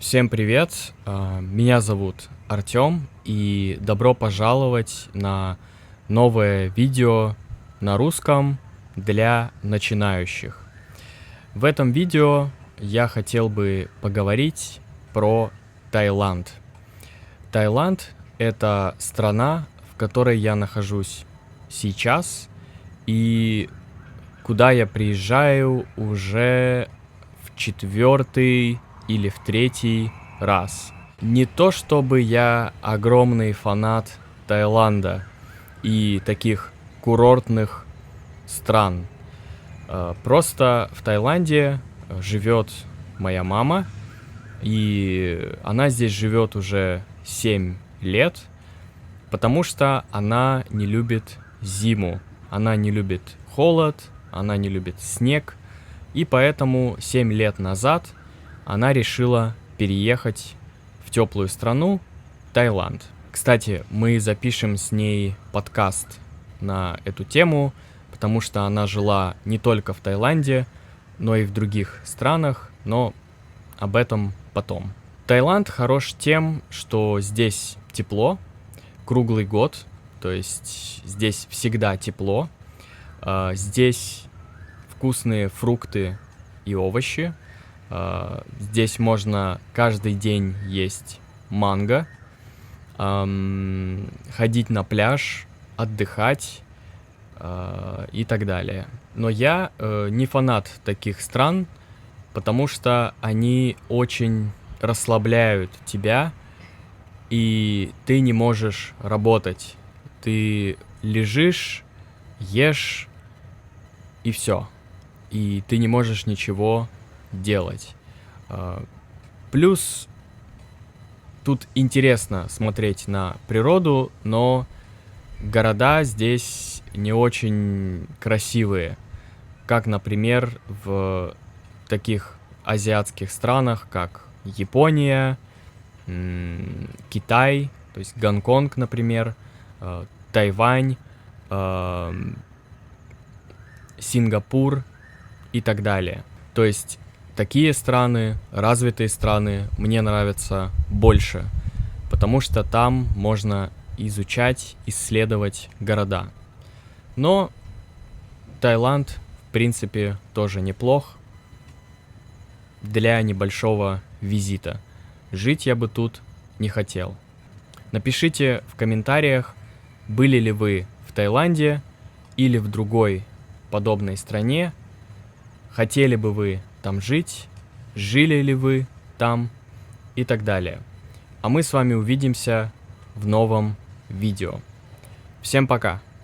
Всем привет! Меня зовут Артём, и добро пожаловать на новое видео на русском для начинающих. В этом видео я хотел бы поговорить про Таиланд. Таиланд — это страна, в которой я нахожусь сейчас, и куда я приезжаю уже в четвертый или в третий раз. Не то чтобы я огромный фанат Таиланда и таких курортных стран. Просто в Таиланде живет моя мама, и она здесь живет уже 7 лет, потому что она не любит зиму, она не любит холод, она не любит снег, и поэтому 7 лет назад она решила переехать в теплую страну Таиланд. Кстати, мы запишем с ней подкаст на эту тему, потому что она жила не только в Таиланде, но и в других странах, но об этом потом. Таиланд хорош тем, что здесь тепло круглый год, то есть здесь всегда тепло. Здесь вкусные фрукты и овощи. Здесь можно каждый день есть манго, ходить на пляж, отдыхать и так далее. Но я не фанат таких стран, потому что они очень расслабляют тебя, и ты не можешь работать. Ты лежишь, ешь, и все. И ты не можешь ничего делать. Плюс тут интересно смотреть на природу, но города здесь не очень красивые. Как, например, в таких азиатских странах, как Япония, Китай, то есть Гонконг, например, Тайвань, Сингапур и так далее. То есть такие страны, развитые страны, мне нравятся больше, потому что там можно изучать, исследовать города. Но Таиланд, в принципе, тоже неплох для небольшого визита. Жить я бы тут не хотел. Напишите в комментариях, были ли вы в Таиланде или в другой подобной стране, хотели бы вы там жить, жили ли вы там и так далее. А мы с вами увидимся в новом видео. Всем пока!